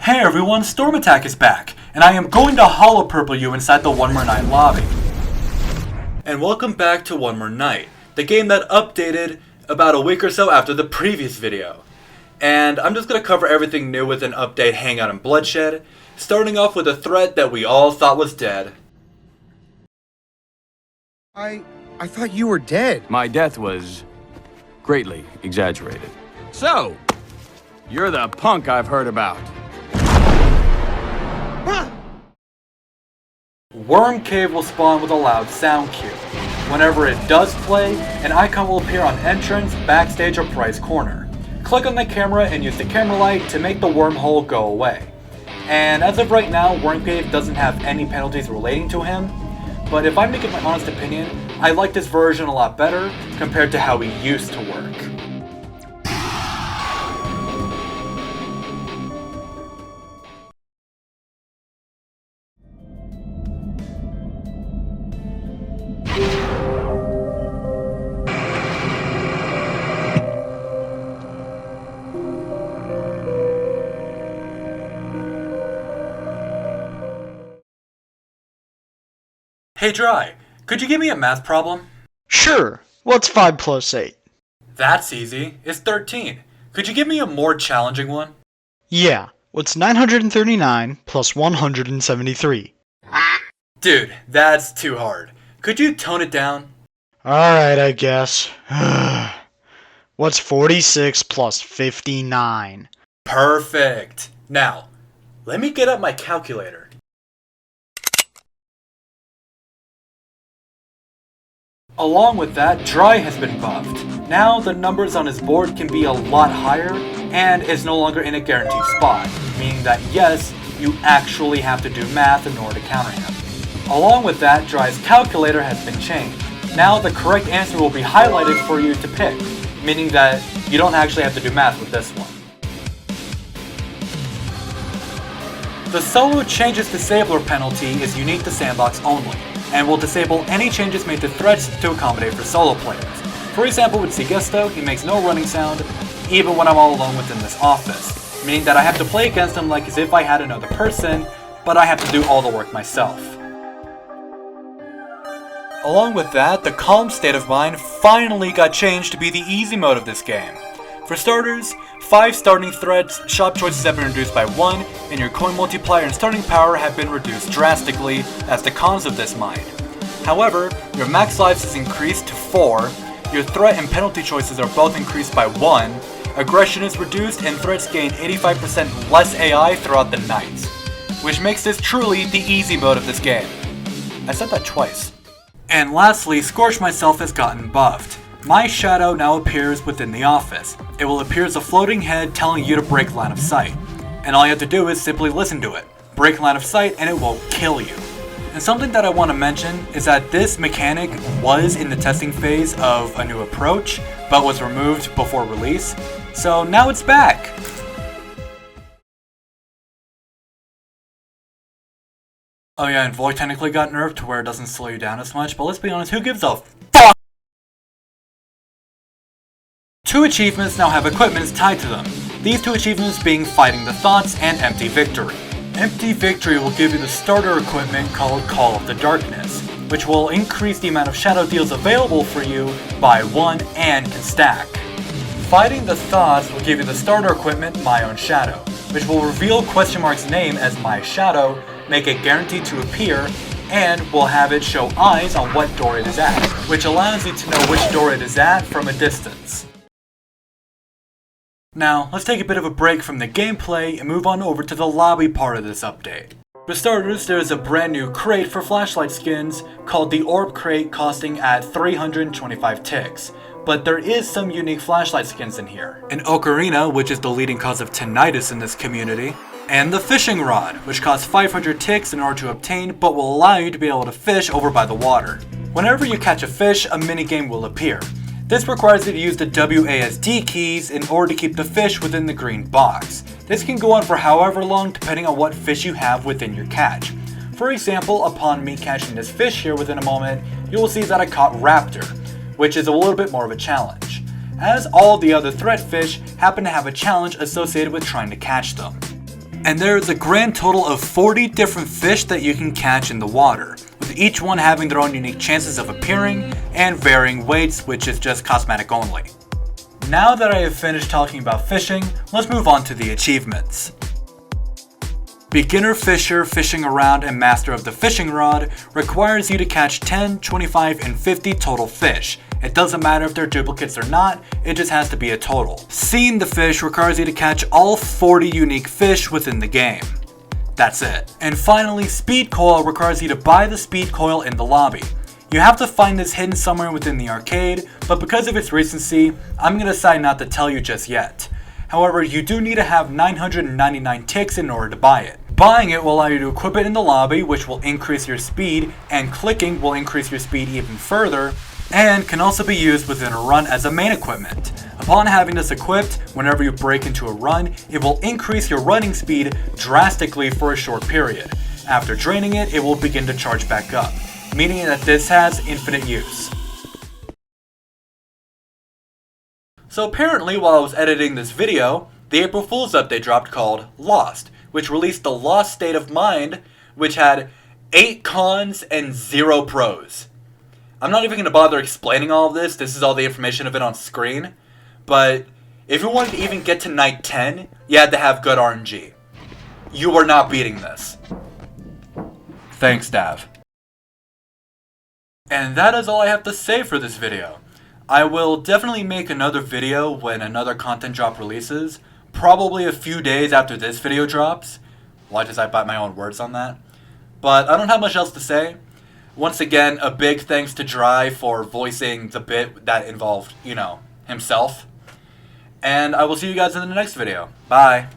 Hey everyone, Storm Attack is back, and I am going to holo purple you inside the One More Night lobby. And welcome back to One More Night, the game that updated about a week or so after the previous video. And I'm just going to cover everything new with an update Hangout&Bloodshed, starting off with a threat that we all thought was dead. I thought you were dead. My death was greatly exaggerated. So, you're the punk I've heard about. Wormcave will spawn with a loud sound cue. Whenever it does play, an icon will appear on entrance, backstage, or prize corner. Click on the camera and use the camera light to make the wormhole go away. And as of right now, Wormcave doesn't have any penalties relating to him, but if I'm making my honest opinion, I like this version a lot better compared to how he used to work. Hey Dry, could you give me a math problem? Sure. What's 5 plus 8? That's easy. It's 13. Could you give me a more challenging one? Yeah. What's 939 plus 173? Dude, that's too hard. Could you tone it down? Alright, I guess. What's 46 plus 59? Perfect. Now, let me get up my calculator. Along with that, Dry has been buffed. Now the numbers on his board can be a lot higher, and is no longer in a guaranteed spot, meaning that yes, you actually have to do math in order to counter him. Along with that, Dry's calculator has been changed. Now the correct answer will be highlighted for you to pick, meaning that you don't actually have to do math with this one. The solo changes disabler penalty is unique to Sandbox only, and will disable any changes made to threats to accommodate for solo players. For example, with Segesto, he makes no running sound, even when I'm all alone within this office, meaning that I have to play against him like as if I had another person, but I have to do all the work myself. Along with that, the Calm state of mind finally got changed to be the easy mode of this game. For starters, 5 starting threats, shop choices have been reduced by 1, and your coin multiplier and starting power have been reduced drastically as the cons of this mind. However, your max lives is increased to 4, your threat and penalty choices are both increased by 1, aggression is reduced, and threats gain 85% less AI throughout the night, which makes this truly the easy mode of this game. I said that twice. And lastly, Scorched Myself has gotten buffed. My shadow now appears within the office. It will appear as a floating head telling you to break line of sight. And all you have to do is simply listen to it. Break line of sight and it won't kill you. And something that I want to mention is that this mechanic was in the testing phase of a new approach, but was removed before release. So now it's back! Oh yeah, and Void technically got nerfed to where it doesn't slow you down as much, but let's be honest, who gives a fuck? 2 achievements now have equipments tied to them. These 2 achievements being Fighting the Thoughts and Empty Victory. Empty Victory will give you the starter equipment called Call of the Darkness, which will increase the amount of shadow deals available for you by 1 and can stack. Fighting the Thoughts will give you the starter equipment My Own Shadow, which will reveal Questionmark's name as My Shadow, make it guaranteed to appear, and will have it show eyes on what door it is at, which allows you to know which door it is at from a distance. Now, let's take a bit of a break from the gameplay and move on over to the lobby part of this update. For starters, there is a brand new crate for flashlight skins called the Orb Crate, costing at 325 ticks, but there is some unique flashlight skins in here. An ocarina, which is the leading cause of tinnitus in this community, and the fishing rod, which costs 500 ticks in order to obtain but will allow you to be able to fish over by the water. Whenever you catch a fish, a minigame will appear. This requires you to use the WASD keys in order to keep the fish within the green box. This can go on for however long depending on what fish you have within your catch. For example, upon me catching this fish here within a moment, you will see that I caught Raptor, which is a little bit more of a challenge, as all the other threat fish happen to have a challenge associated with trying to catch them. And there is a grand total of 40 different fish that you can catch in the water, with each one having their own unique chances of appearing and varying weights, which is just cosmetic only. Now that I have finished talking about fishing, let's move on to the achievements. Beginner Fisher Fishing Around and Master of the Fishing Rod requires you to catch 10, 25, and 50 total fish. It doesn't matter if they're duplicates or not, it just has to be a total. Seeing the fish requires you to catch all 40 unique fish within the game. That's it. And finally, Speed Coil requires you to buy the Speed Coil in the lobby. You have to find this hidden somewhere within the arcade, but because of its recency, I'm going to decide not to tell you just yet. However, you do need to have 999 ticks in order to buy it. Buying it will allow you to equip it in the lobby, which will increase your speed, and clicking will increase your speed even further, and can also be used within a run as a main equipment. Upon having this equipped, whenever you break into a run, it will increase your running speed drastically for a short period. After draining it, it will begin to charge back up, meaning that this has infinite use. So apparently while I was editing this video, the April Fool's update dropped called Lost, which released the Lost State of Mind, which had 8 cons and 0 pros. I'm not even going to bother explaining all of this, this is all the information of it on screen, but if you wanted to even get to night 10, you had to have good RNG. You are not beating this. Thanks, Dav. And that is all I have to say for this video. I will definitely make another video when another content drop releases, probably a few days after this video drops. Why does I bite my own words on that? But I don't have much else to say. Once again, a big thanks to Dry for voicing the bit that involved, himself. And I will see you guys in the next video. Bye.